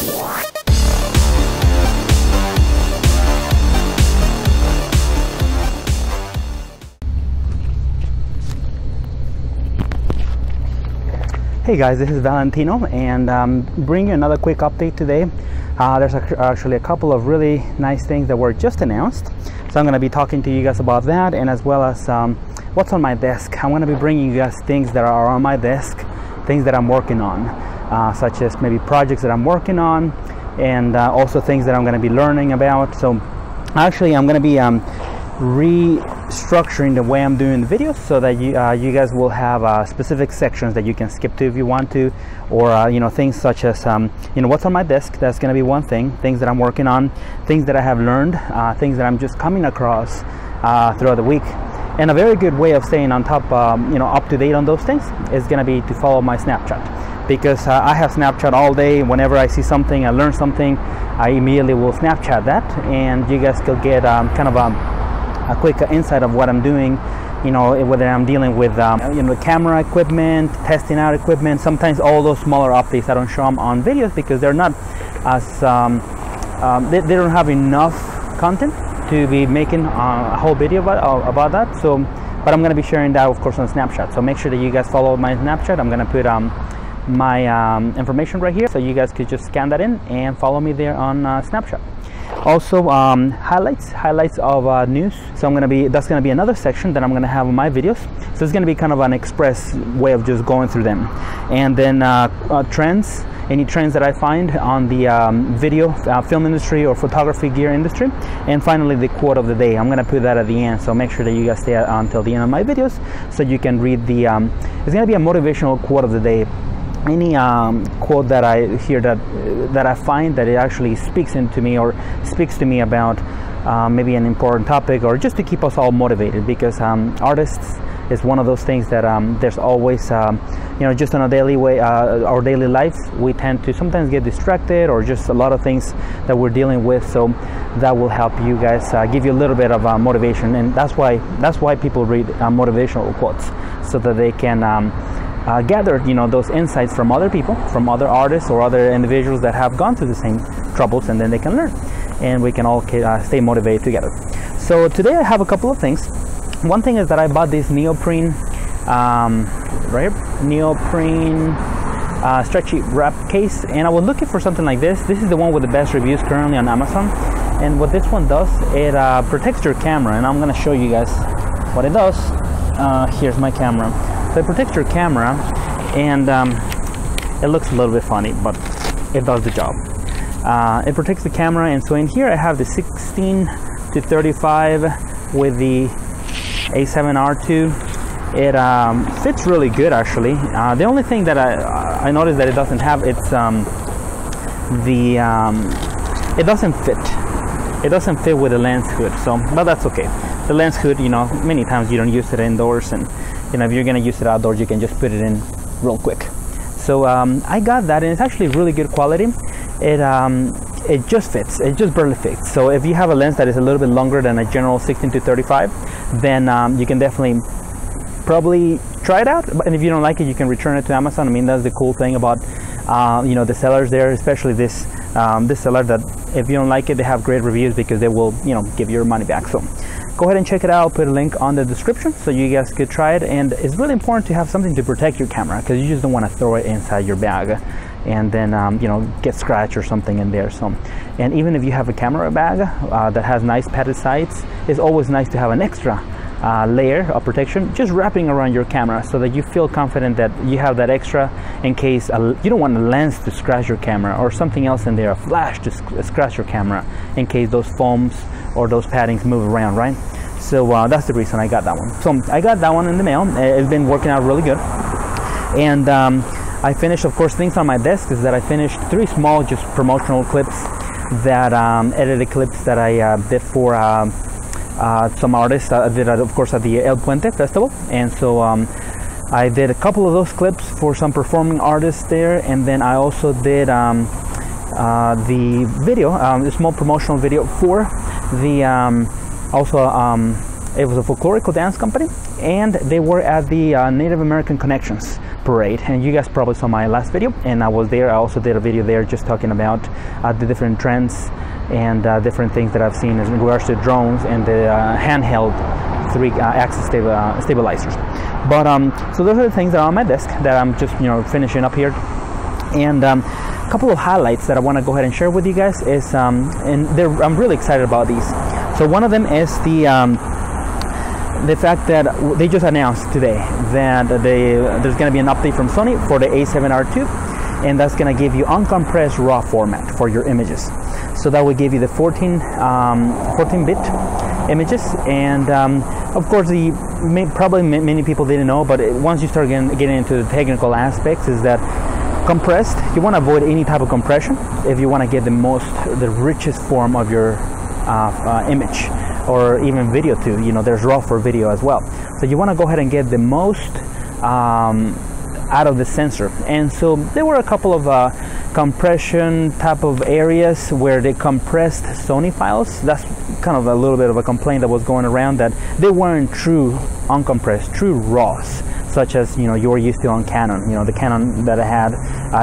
Hey guys, this is Valentino, and bring you another quick update today. There's actually a couple of really nice things that were just announced, so I'm going to be talking to you guys about that, and as well as what's on my desk. I'm going to be bringing you guys things that are on my desk, things that I'm working on, such as maybe projects that I'm working on, and also things that I'm going to be learning about. So actually I'm going to be restructuring the way I'm doing the videos, so that you guys will have specific sections that you can skip to if you want to, or you know, things such as you know, what's on my desk. That's going to be one thing. Things that I'm working on, things that I have learned, things that I'm just coming across throughout the week. And a very good way of staying on top, you know, up to date on those things is going to be to follow my Snapchat, because I have Snapchat all day. Whenever I see something, I learn something, I immediately will Snapchat that, and you guys could get kind of a quick insight of what I'm doing, you know, whether I'm dealing with you know, camera equipment, testing out equipment. Sometimes all those smaller updates I don't show them on videos because they're not as they don't have enough content to be making a whole video about that. So, but I'm going to be sharing that, of course, on Snapchat. So make sure that you guys follow my Snapchat. I'm going to put my information right here, so you guys could just scan that in and follow me there on Snapchat. Also, highlights of news. So that's gonna be another section that I'm gonna have on my videos. So it's gonna be kind of an express way of just going through them. And then trends, any trends that I find on the video, film industry or photography gear industry. And finally, the quote of the day. I'm gonna put that at the end. So make sure that you guys stay until the end of my videos, so you can read the. It's gonna be a motivational quote of the day. Any quote that I hear that I find that it actually speaks into me, or speaks to me about maybe an important topic, or just to keep us all motivated, because artists is one of those things that there's always you know, just on a daily way, our daily lives, we tend to sometimes get distracted, or just a lot of things that we're dealing with. So that will help you guys, give you a little bit of motivation, and that's why people read motivational quotes, so that they can gather, you know, those insights from other people, from other artists or other individuals that have gone through the same troubles, and then they can learn, and we can all stay motivated together. So today I have a couple of things. One thing is that I bought this Neoprene stretchy wrap case, and I was looking for something like this. This is the one with the best reviews currently on Amazon, and what this one does, it protects your camera, and I'm going to show you guys what it does. Here's my camera. So it protects your camera, and it looks a little bit funny, but it does the job. It protects the camera, and so in here I have the 16 to 35 with the A7RII. It fits really good, actually. The only thing that I noticed that it doesn't have, it's it doesn't fit. It doesn't fit with the lens hood, so, but that's okay. The lens hood, you know, many times you don't use it indoors, and you know, if you're gonna use it outdoors, you can just put it in real quick. So I got that, and it's actually really good quality. It just fits. It just barely fits. So if you have a lens that is a little bit longer than a general 16 to 35, then you can definitely probably try it out. And if you don't like it, you can return it to Amazon. I mean, that's the cool thing about you know, the sellers there, especially this seller, that if you don't like it, they have great reviews, because they will, you know, give your money back. So go ahead and check it out. I'll put a link on the description so you guys could try it. And it's really important to have something to protect your camera, because you just don't want to throw it inside your bag and then you know, get scratched or something in there. So, and even if you have a camera bag that has nice padded sides, it's always nice to have an extra layer of protection just wrapping around your camera, so that you feel confident that you have that extra in case you don't want a lens to scratch your camera, or something else in there, a flash to scratch your camera, in case those foams or those paddings move around, right? So that's the reason I got that one. So I got that one in the mail. It's been working out really good. And I finished, of course, things on my desk is that I finished 3 small, just promotional clips, that edited clips that I did for some artists. I did it, of course, at the El Puente Festival, and so I did a couple of those clips for some performing artists there, and then I also did the video, a small promotional video for the it was a folklorical dance company, and they were at the Native American Connections parade, and you guys probably saw my last video, and I was there. I also did a video there just talking about the different trends and different things that I've seen in regards to drones and the handheld 3-axis stabilizers. But so those are the things that are on my desk that I'm just finishing up here. And a couple of highlights that I want to go ahead and share with you guys is I'm really excited about these. So one of them is the fact that they just announced today that there's going to be an update from Sony for the A7RII, and that's going to give you uncompressed RAW format for your images. So that will give you the 14-bit images, and of course, probably many people didn't know, but once you start getting into the technical aspects, is that compressed, you want to avoid any type of compression if you want to get the richest form of your image, or even video too. There's RAW for video as well. So you want to go ahead and get the most out of the sensor. And so there were a couple of compression type of areas where they compressed Sony files. That's kind of a little bit of a complaint that was going around, that they weren't true uncompressed, true RAWs, such as you were used to on Canon. The Canon that I had,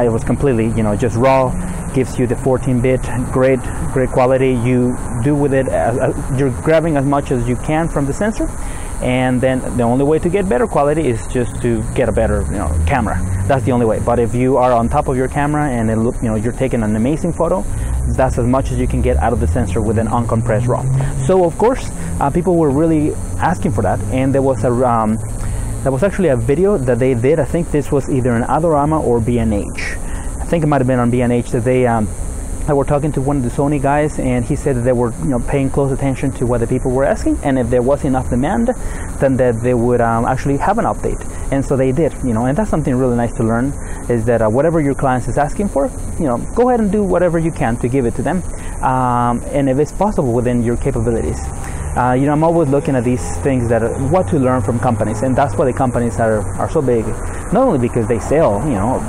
it was completely just RAW. Gives you the 14-bit, great quality. You do with it, you're grabbing as much as you can from the sensor, and then the only way to get better quality is just to get a better camera. That's the only way. But if you are on top of your camera and you're taking an amazing photo, that's as much as you can get out of the sensor with an uncompressed RAW. So of course people were really asking for that, and there was actually a video that they did. I think this was either in Adorama or B&H. I think it might have been on B&H that they were talking to one of the Sony guys, and he said that they were paying close attention to what the people were asking, and if there was enough demand, then that they would actually have an update. And so they did, and that's something really nice to learn, is that whatever your clients is asking for, go ahead and do whatever you can to give it to them, and if it's possible within your capabilities. I'm always looking at these things what to learn from companies, and that's why the companies are so big. Not only because they sell,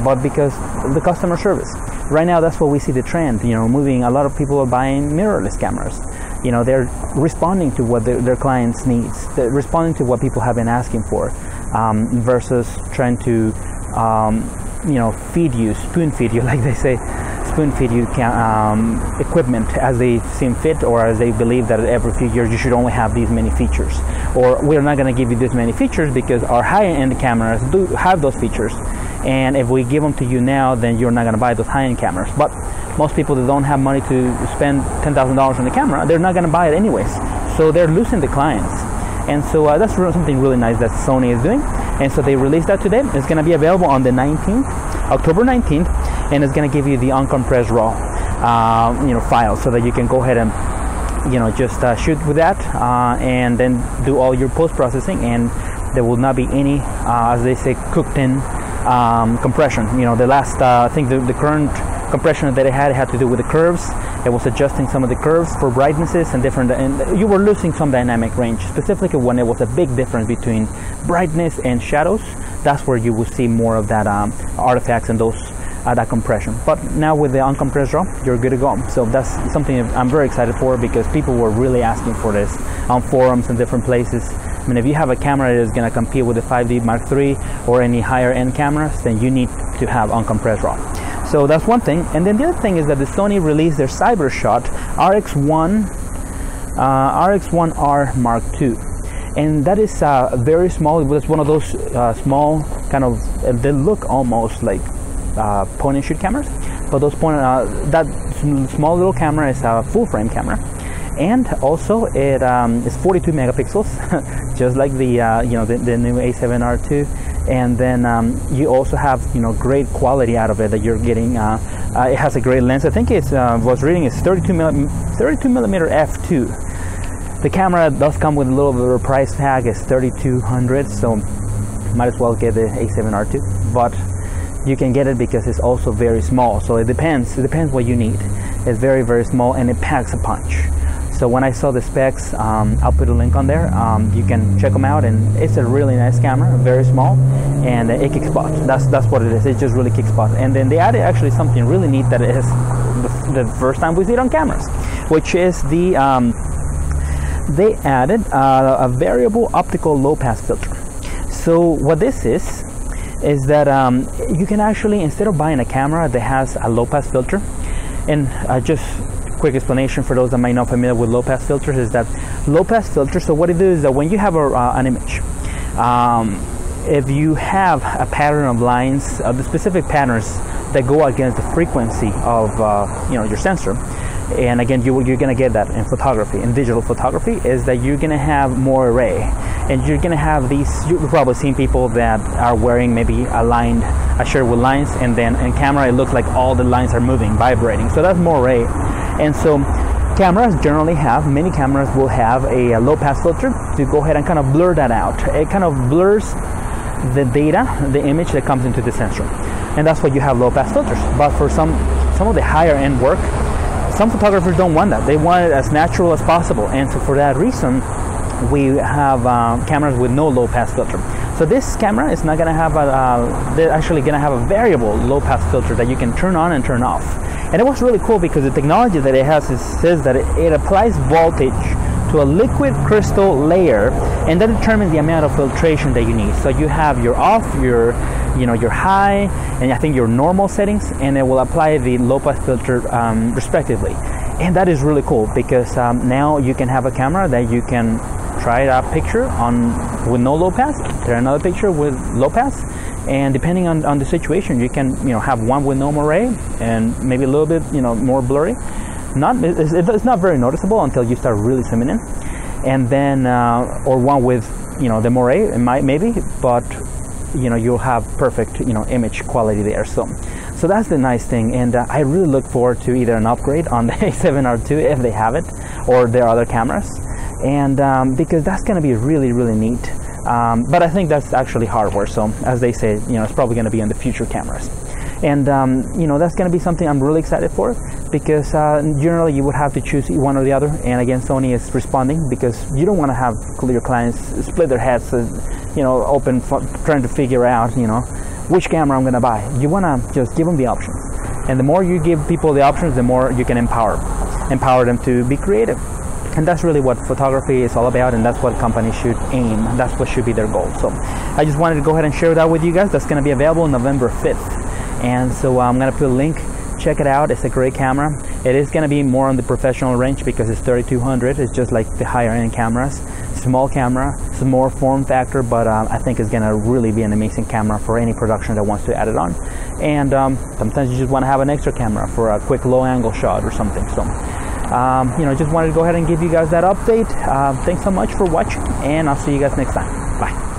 but because of the customer service. Right now, that's what we see the trend. Moving. A lot of people are buying mirrorless cameras. They're responding to what their clients' needs. They're responding to what people have been asking for, versus trying to, spoon feed you, like they say. Spoon feed you equipment as they seem fit, or as they believe that every few years you should only have these many features, or we're not going to give you this many features because our high-end cameras do have those features, and if we give them to you now, then you're not going to buy those high-end cameras. But most people that don't have money to spend $10,000 on the camera, they're not going to buy it anyways, so they're losing the clients. And so that's something really nice that Sony is doing, and so they released that today. It's going to be available on the 19th, October 19th, and it's going to give you the uncompressed RAW file, so that you can go ahead and just shoot with that, and then do all your post-processing, and there will not be any as they say cooked in compression. The last I think the current compression that it had to do with the curves. It was adjusting some of the curves for brightnesses and different, and you were losing some dynamic range, specifically when there was a big difference between brightness and shadows. That's where you will see more of that artifacts and those that compression. But now with the uncompressed RAW, you're good to go. So that's something I'm very excited for, because people were really asking for this on forums and different places. I mean, if you have a camera that is going to compete with the 5D Mark III or any higher end cameras, then you need to have uncompressed RAW. So that's one thing. And then the other thing is that the Sony released their Cybershot RX1R Mark II. And that is very small. It was one of those small kind of, they look almost like point and shoot cameras, but those that small little camera is a full frame camera, and also it is 42 megapixels, just like the the new A7RII, and then you also have great quality out of it that you're getting. It has a great lens. I think it's was reading is 32 millimeter f2. The camera does come with a little bit of a price tag. It's $3,200, so might as well get the A7RII, but you can get it because it's also very small. So it depends what you need. It's very, very small, and it packs a punch. So when I saw the specs, I'll put a link on there. You can check them out, and it's a really nice camera, very small, and it kicks butt. That's what it is. It just really kicks butt. And then they added actually something really neat that it is the first time we see it on cameras, which is the they added a variable optical low pass filter. So what this is is that you can actually, instead of buying a camera that has a low pass filter, and just quick explanation for those that might not be familiar with low pass filters, is that low pass filters, so what it is that when you have an image, if you have a pattern of lines, the specific patterns that go against the frequency of your sensor, and again you're going to get that in photography, in digital photography, is that you're going to have more array, and you're going to have these, you've probably seen people that are wearing maybe a shirt with lines, and then in camera it looks like all the lines are moving, vibrating, so that's more array. And so cameras generally have, many cameras will have a low pass filter to go ahead and kind of blur that out. It kind of blurs the data, the image that comes into the sensor, and that's why you have low pass filters. But for some of the higher end work, some photographers don't want that. They want it as natural as possible, and so for that reason we have cameras with no low pass filter. So this camera is not going to have they're actually going to have a variable low pass filter that you can turn on and turn off. And it was really cool because the technology that it has says that it applies voltage to a liquid crystal layer, and that determines the amount of filtration that you need. So you have your off, your high, and I think your normal settings, and it will apply the low pass filter respectively. And that is really cool because now you can have a camera that you can try a picture with no low pass, try another picture with low pass, and depending on the situation, you can have one with no array and maybe a little bit more blurry. It's not very noticeable until you start really zooming in, and then or one with the moire, it might maybe, but you'll have perfect image quality there. So that's the nice thing, and I really look forward to either an upgrade on the A7RII if they have it, or their other cameras, and because that's going to be really, really neat. But I think that's actually hardware, so as they say, it's probably going to be in the future cameras. And that's going to be something I'm really excited for, because generally you would have to choose one or the other, and again Sony is responding, because you don't want to have your clients split their heads, open trying to figure out which camera I'm going to buy. You want to just give them the options, and the more you give people the options, the more you can empower them to be creative. And that's really what photography is all about, and that's what companies should aim. That's what should be their goal. So I just wanted to go ahead and share that with you guys. That's going to be available November 5th. And so I'm going to put a link. Check it out. It's a great camera. It is going to be more on the professional range because it's 3200. It's just like the higher end cameras. Small camera, some more form factor, but I think it's going to really be an amazing camera for any production that wants to add it on. And sometimes you just want to have an extra camera for a quick low angle shot or something. So just wanted to go ahead and give you guys that update. Thanks so much for watching, and I'll see you guys next time. Bye.